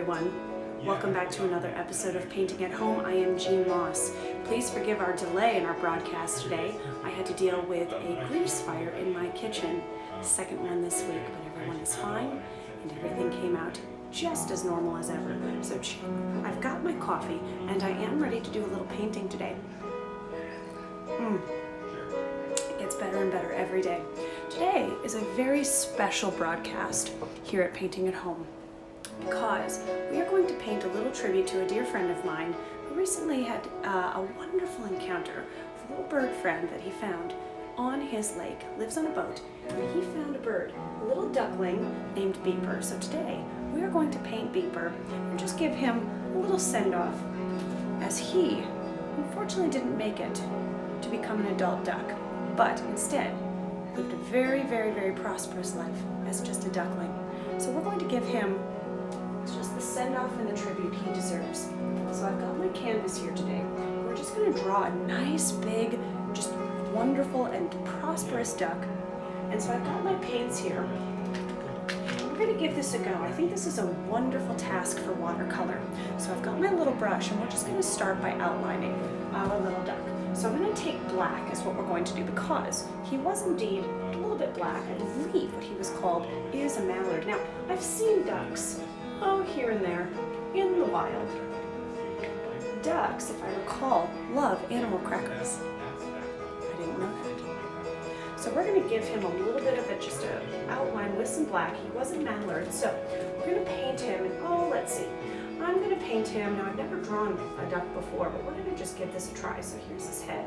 everyone. Welcome back to another episode of Painting at Home. I am Jean Moss. Please forgive our delay in our broadcast today. I had to deal with a grease fire in my kitchen. Second one this week, but everyone is fine and everything came out just as normal as ever. So I've got my coffee and I am ready to do a little painting today. It gets better and better every day. Today is a very special broadcast here at Painting at Home because we are going to paint a little tribute to a dear friend of mine who recently had a wonderful encounter with a little bird friend that he found on his lake. Lives on a boat, and he found a bird, a little duckling named Beeper. So today we are going to paint Beeper and just give him a little send-off, as he unfortunately didn't make it to become an adult duck, but instead lived a very, very, very prosperous life as just a duckling. So we're going to give him just the send-off and the tribute he deserves. So I've got my canvas here today. We're just going to draw a nice, big, just wonderful and prosperous duck. And so I've got my paints here. We're going to give this a go. I think this is a wonderful task for watercolor. So I've got my little brush, and we're just going to start by outlining our little duck. So I'm going to take black as what we're going to do because he was indeed a little bit black. I believe what he was called is a mallard. Now, I've seen ducks, here and there, in the wild. Ducks, if I recall, love animal crackers. I didn't know that. So we're going to give him a little bit of just an outline with some black. He was a mallard, so we're going to paint him, and let's see. I'm going to paint him. Now, I've never drawn a duck before, but we're going to just give this a try. So here's his head.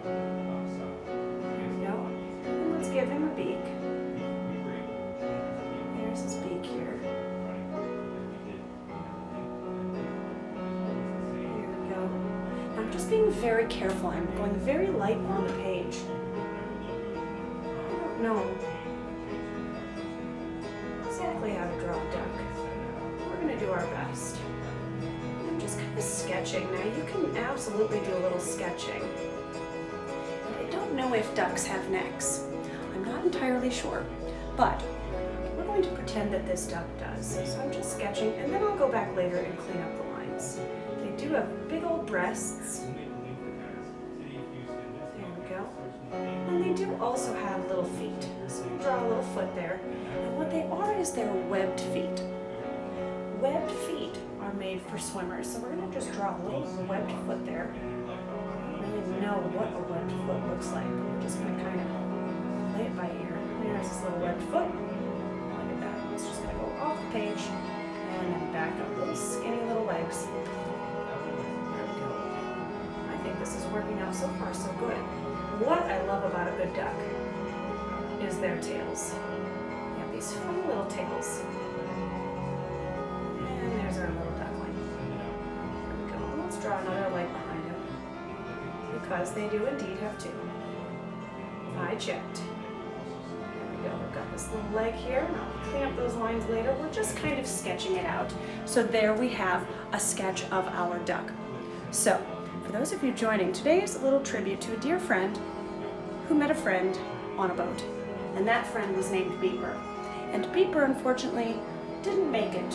There we go. And let's give him a beak. There's his beak here. There we go. Now, I'm just being very careful. I'm going very light on the page. I don't know exactly how to draw a duck. We're going to do our best. I'm just kind of sketching. Now you can absolutely do a little sketching. I don't know if ducks have necks. I'm not entirely sure, but we're going to pretend that this duck does. So I'm just sketching, and then I'll go back later and clean up the lines. They do have big old breasts. There we go. And they do also have little feet. So we'll draw a little foot there. And what they are is they're webbed feet. Webbed feet are made for swimmers, so we're going to just draw a little webbed foot there. I don't really know what a webbed foot looks like, but we're just going to kind of play it by ear. There's this little webbed foot. Look at that. It's just going to go off the page and then back up. Little skinny little legs. There we go. I think this is working out so far so good. What I love about a good duck is their tails. They have these funny little tails. There's our little duckling. There we go. Let's draw another leg behind him because they do indeed have two. I checked. There we go. We've got this little leg here, and I'll clean up those lines later. We're just kind of sketching it out. So there we have a sketch of our duck. So for those of you joining, today is a little tribute to a dear friend who met a friend on a boat, and that friend was named Beeper. And Beeper, unfortunately, didn't make it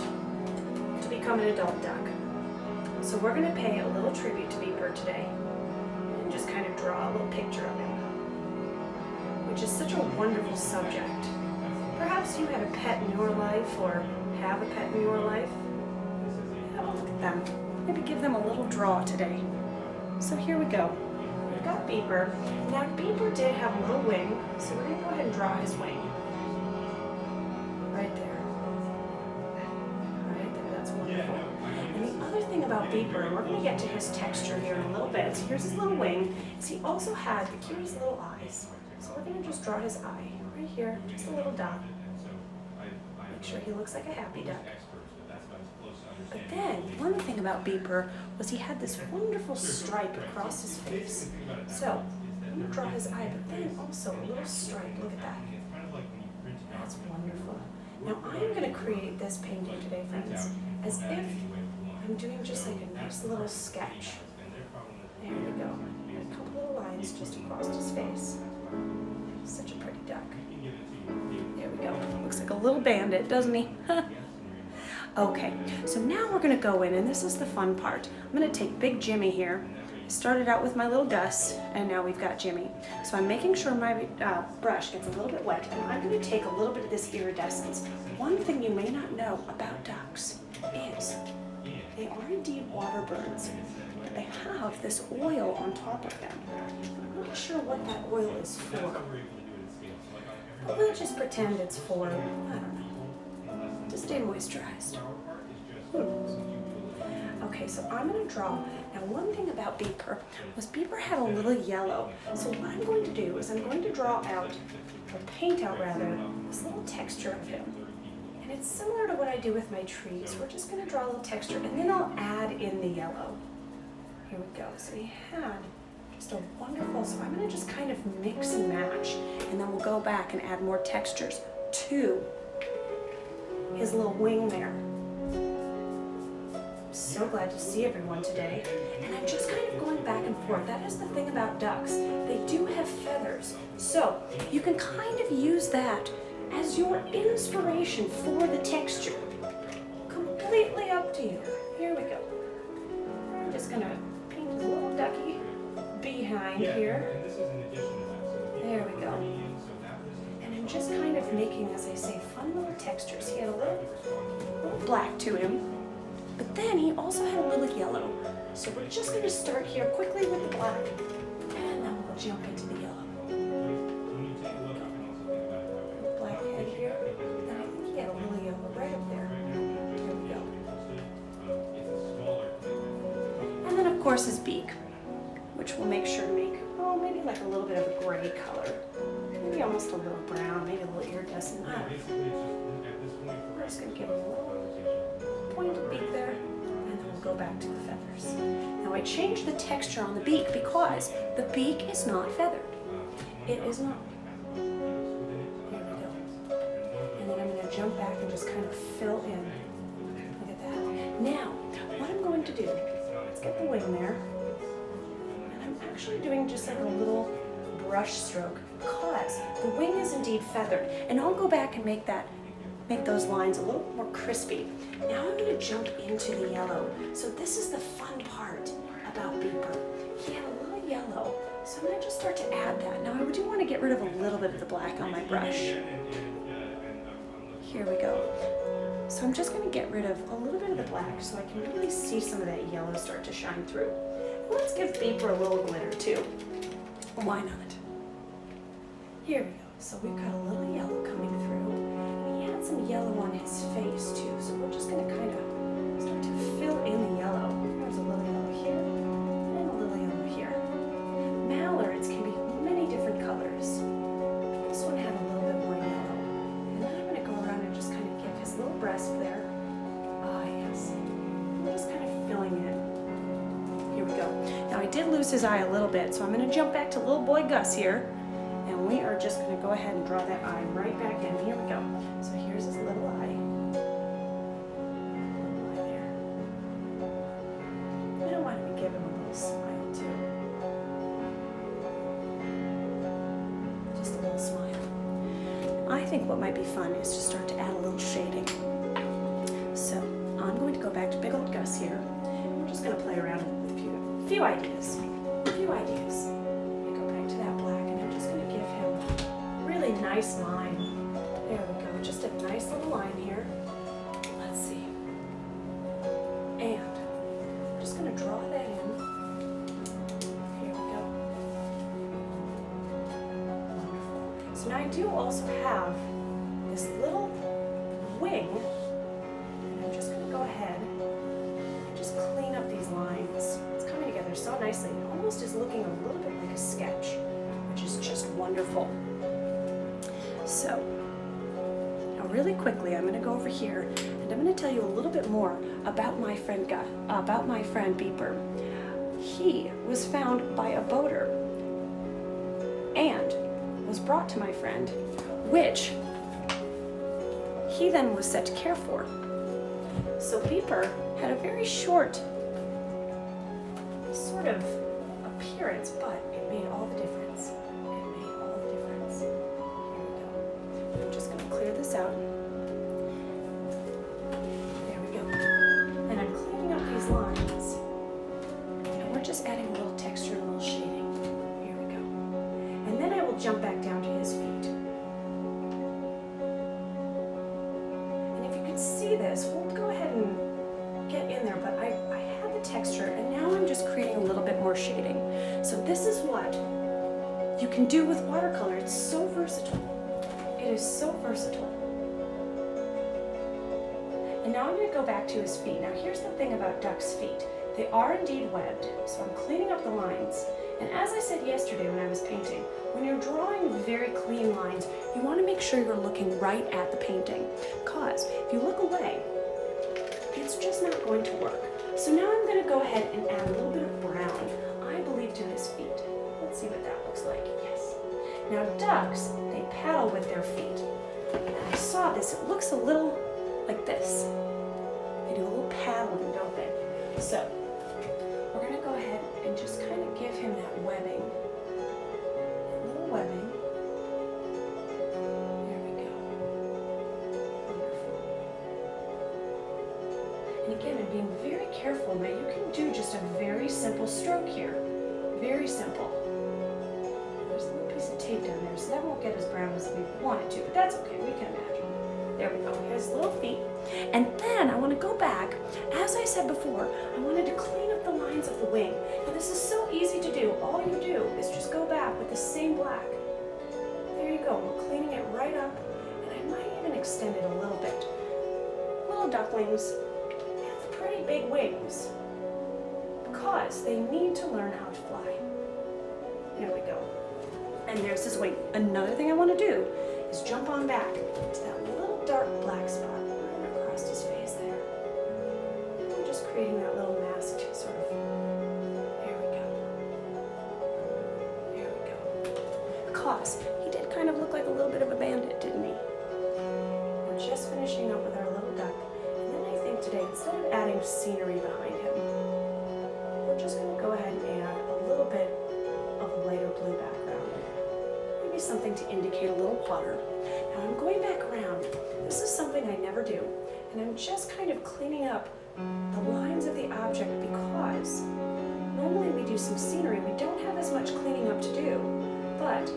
to become an adult duck. So we're going to pay a little tribute to Beeper today and just kind of draw a little picture of him, which is such a wonderful subject. Perhaps you had a pet in your life or have a pet in your life. Have a look at them. Maybe give them a little draw today. So here we go. We've got Beeper. Now Beeper did have a little wing, so we're going to go ahead and draw his wing. Right there. And the other thing about Beeper, and we're going to get to his texture here in a little bit, so here's his little wing, is he also had the cutest little eyes. So we're going to just draw his eye right here, just a little dot. Make sure he looks like a happy duck. But then, one thing about Beeper was he had this wonderful stripe across his face. So, I'm going to draw his eye, but then also a little stripe. Look at that. That's wonderful. Now, I'm going to create this painting today, friends, as if I'm doing just like a nice little sketch. There we go. And a couple little lines just across his face. Such a pretty duck. There we go. Looks like a little bandit, doesn't he? Okay, so now we're gonna go in, and this is the fun part. I'm gonna take Big Jimmy here. I started out with my little Gus, and now we've got Jimmy. So I'm making sure my brush gets a little bit wet, and I'm gonna take a little bit of this iridescence. One thing you may not know about ducks is they are indeed water birds, but they have this oil on top of them. I'm not sure what that oil is for, but we'll just pretend it's for, I don't know, to stay moisturized. Okay, so I'm going to draw. Now, one thing about Beeper was Beeper had a little yellow. So what I'm going to do is I'm going to draw out, or paint out rather, this little texture of him. And it's similar to what I do with my trees. We're just going to draw a little texture, and then I'll add in the yellow. Here we go. So he had just a wonderful, so I'm going to just kind of mix and match, and then we'll go back and add more textures to his little wing there. So glad to see everyone today. And I'm just kind of going back and forth. That is the thing about ducks. They do have feathers. So you can kind of use that as your inspiration for the texture. Completely up to you. Here we go. I'm just gonna paint a little ducky behind here. There we go. And I'm just kind of making, as I say, fun little textures. He had a little black to him. But then he also had a little yellow. So we're just going to start here quickly with the black, and then we'll jump into the yellow. Black head here, and I think he had a little yellow right up there. Here we go. And then of course his beak, which we'll make sure to make, oh, maybe like a little bit of a gray color. Maybe almost a little brown, maybe a little iridescent. We're just going to give him a little pointed beak there, and then we'll go back to the feathers. Now I changed the texture on the beak because the beak is not feathered. It is not. There we go. And then I'm going to jump back and just kind of fill in. Look at that. Now, what I'm going to do, let's get the wing there. And I'm actually doing just like a little brush stroke because the wing is indeed feathered. And I'll go back and make those lines a little more crispy. Now I'm going to jump into the yellow. So this is the fun part about Beeper. He had a little yellow, so I'm going to just start to add that. Now I do want to get rid of a little bit of the black on my brush. Here we go. So I'm just going to get rid of a little bit of the black so I can really see some of that yellow start to shine through. Let's give Beeper a little glitter too. Why not? Here we go. So we've got a little yellow coming through. Some yellow on his face too, so we're just going to kind of start to fill in the yellow. There's a little yellow here and a little yellow here. Mallards can be many different colors. This one had a little bit more yellow. And then I'm going to go around and just kind of give his little breast there. Ah, yes. I'm just kind of filling in. Here we go. Now I did lose his eye a little bit, so I'm going to jump back to little boy Gus here. And we are just going to go ahead and draw that eye right back in. Here we go. So here's his little eye. Little eye there. And why don't we give him a little smile too? Just a little smile. I think what might be fun is to start to add a little shading. So I'm going to go back to big old Gus here. We're just going to play around with a few ideas. Nice line. There we go. Just a nice little line here. Let's see. And I'm just going to draw that in. Here we go. Wonderful. So now I do also have this little wing. And I'm just going to go ahead and just clean up these lines. It's coming together so nicely. It almost is looking a little bit like a sketch, which is just wonderful. So, now really quickly, I'm going to go over here and I'm going to tell you a little bit more about my friend Beeper. He was found by a boater and was brought to my friend, which he then was set to care for. So Beeper had a very short sort of appearance, but it made all the difference. Out. There we can't see this, we'll go ahead and get in there, but I have the texture, and now I'm just creating a little bit more shading. So this is what you can do with watercolor. It's so versatile. It is so versatile. And now I'm going to go back to his feet. Now here's the thing about duck's feet. They are indeed webbed, so I'm cleaning up the lines. And as I said yesterday when I was painting, when you're drawing very clean lines, you want to make sure you're looking right at the painting, because if you look away, it's just not going to work. So now I'm going to go ahead and add a little bit of brown, I believe, to his feet. Let's see what that looks like. Yes. Now ducks, they paddle with their feet. And I saw this, it looks a little like this. They do a little paddling, don't they? So we're going to go ahead and just kind of give him that webbing. A little webbing. There we go. Wonderful. And again, I'm being very careful. Now you can do just a very simple stroke here. Very simple. There's a little piece of tape down there, so that won't get as brown as we want it to, but that's okay, we can imagine. There we go, his little feet. And then I want to go back, as I said before, I wanted to clean up the lines of the wing. Now this is so easy to do. All you do is just go back with the same black. There you go, we're cleaning it right up, and I might even extend it a little bit. Little ducklings have pretty big wings because they need to learn how to fly. There we go. And there's his wing. Another thing I want to do is jump on back to that little dark black spot right across his face there. And I'm just creating that little masked sort of. There we go. There we go. Because he did kind of look like a little bit of a bandit, didn't he? We're just finishing up with our little duck. And then I think today, instead of adding scenery behind him, we're just going to go ahead and add a little bit of a lighter blue background. Maybe something to indicate a little water. Now I'm going back around. This is something I never do. And I'm just kind of cleaning up the lines of the object because normally we do some scenery. We don't have as much cleaning up to do. But in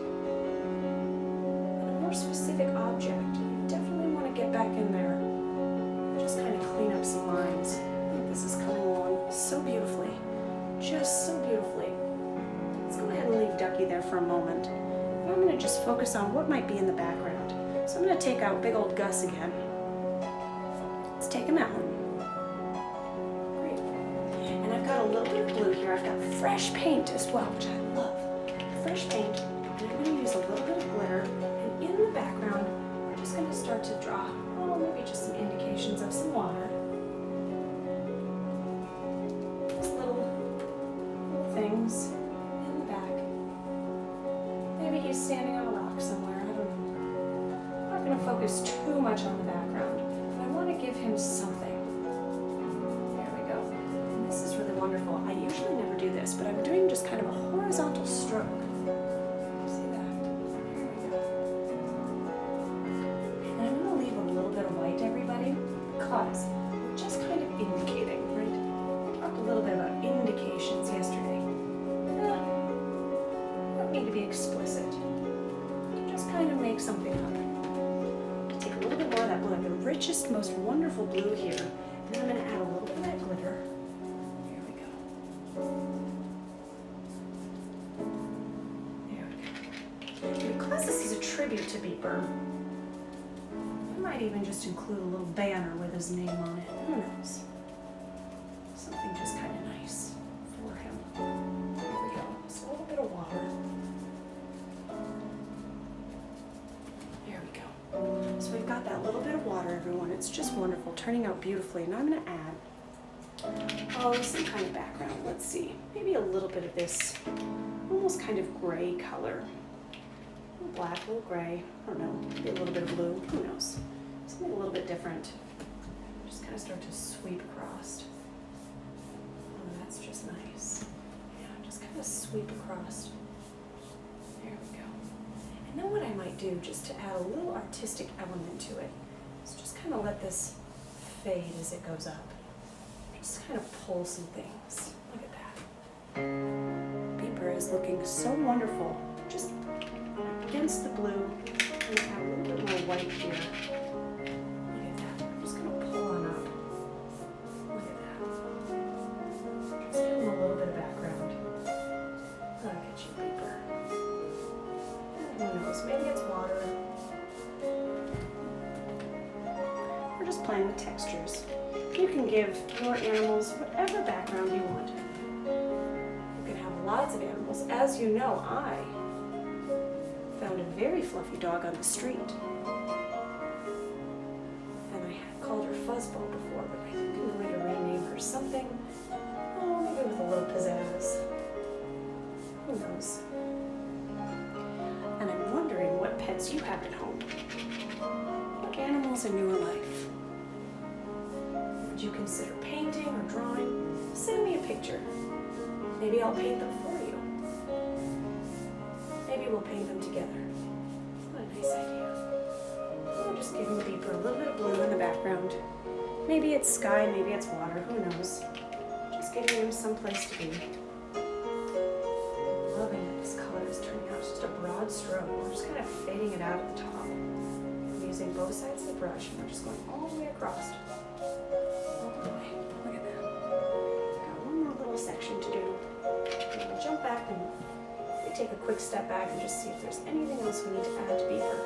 a more specific object, you definitely want to get back in there and just kind of clean up some lines. I think this is coming along so beautifully. Just so beautifully. Let's go ahead and leave Ducky there for a moment. And I'm going to just focus on what might be in the background. So I'm going to take out big old Gus again. Let's take him out. Great. And I've got a little bit of blue here. I've got fresh paint as well, which I love. Fresh paint. And I'm going to use a little bit of glitter. And in the background, we're just going to start to draw, oh, maybe just some indications of some water. Things in the back. Maybe he's standing on a rock somewhere, I don't know. I'm not going to focus too much on the background. I want to give him something. There we go. And this is really wonderful. I usually never do this, but I'm doing just kind of a horizontal stroke. See that? There we go. And I'm going to leave a little bit of white, everybody, because we're just kind of indicating, right? We talked a little bit about indications yesterday. Need to be explicit. Just kind of make something up. Take a little bit more of that blue, the richest, most wonderful blue here, and then I'm going to add a little bit of that glitter. Here we go. There we go. And because this is a tribute to Beeper, we might even just include a little banner with his name on it. Who knows? Something just kind of nice for him. There we go. Just a little bit of water. So we've got that little bit of water, everyone. It's just wonderful, turning out beautifully. And I'm going to add, some kind of background. Let's see, maybe a little bit of this almost kind of gray color. A little black, a little gray, I don't know, maybe a little bit of blue, who knows. Something a little bit different. Just kind of start to sweep across. Oh, that's just nice. Yeah, just kind of sweep across. There we go. And then what I might do, just to add a little artistic element to it, is just kind of let this fade as it goes up. Just kind of pull some things. Look at that. Beeper is looking so wonderful. Just against the blue, and add a little bit more white here. Look at that. I'm just going to playing with textures. You can give your animals whatever background you want. You can have lots of animals. As you know, I found a very fluffy dog on the street. And I had called her Fuzzball before, but I think I'm going to rename her something. Oh, maybe with a little pizzazz. Who knows? And I'm wondering what pets you have at home. What animals in your life? Would you consider painting or drawing? Send me a picture. Maybe I'll paint them for you. Maybe we'll paint them together. What a nice idea. I'll just give him a beeper, a little bit of blue in the background. Maybe it's sky, maybe it's water, who knows? Just giving him some place to be. Loving that this color is turning out just a broad stroke. We're just kind of fading it out at the top. I'm using both sides of the brush and we're just going all the way across. All the way. Look at that. Got one more little section to do. I'm going to jump back and we take a quick step back and just see if there's anything else we need to add to Beeper.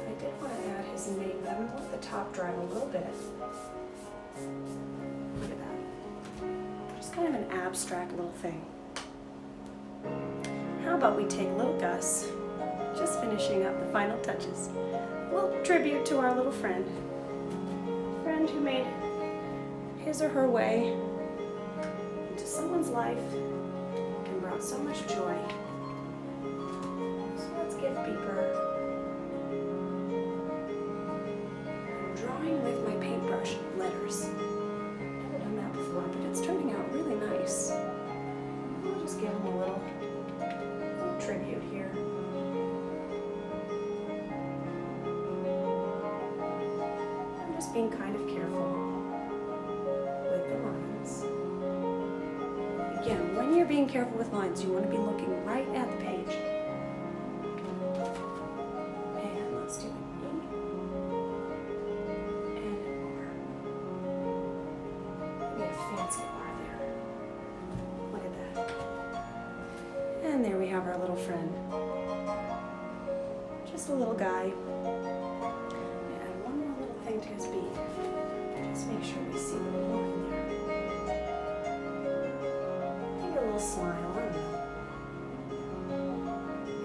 I did want to add his name, but I'm going to let the top dry a little bit. Look at that. Just kind of an abstract little thing. How about we take little Gus, just finishing up the final touches. A little tribute to our little friend who made his or her way into someone's life and brought so much joy. So let's give Beeper. I'm drawing with my paintbrush letters. Never done that before, but it's turning out really nice. I'll just give him a little tribute here. I'm just being kind of careful with the lines. Again, when you're being careful with lines, you want to be looking right at the page. And let's do an E and an R. Maybe a fancy R there. Look at that. And there we have our little friend. Just a little guy. And one more little thing to his beak. Just make sure we see the little line there. Maybe a little smile, I don't know.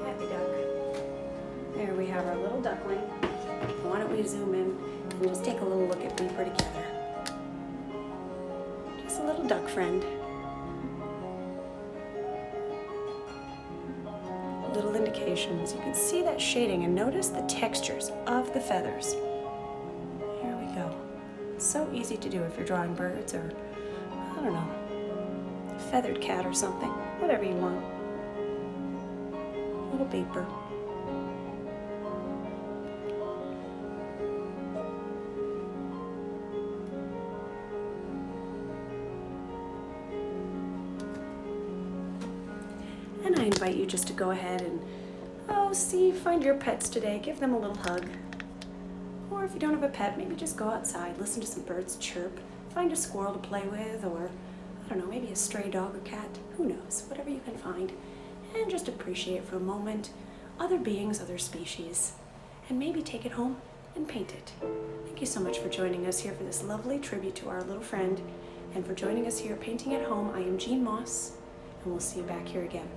Happy duck. There we have our little duckling. Why don't we zoom in and just take a little look at Beeper together. Just a little duck friend. Little indications. You can see that shading and notice the textures of the feathers. Here we go. It's so easy to do if you're drawing birds or, I don't know, a feathered cat or something. Whatever you want. Little Beeper. And I invite you just to go ahead and, find your pets today. Give them a little hug. Or if you don't have a pet, maybe just go outside, listen to some birds chirp, find a squirrel to play with, or, I don't know, maybe a stray dog or cat. Who knows? Whatever you can find. And just appreciate for a moment other beings, other species. And maybe take it home and paint it. Thank you so much for joining us here for this lovely tribute to our little friend. And for joining us here at Painting at Home, I am Jean Moss. And we'll see you back here again.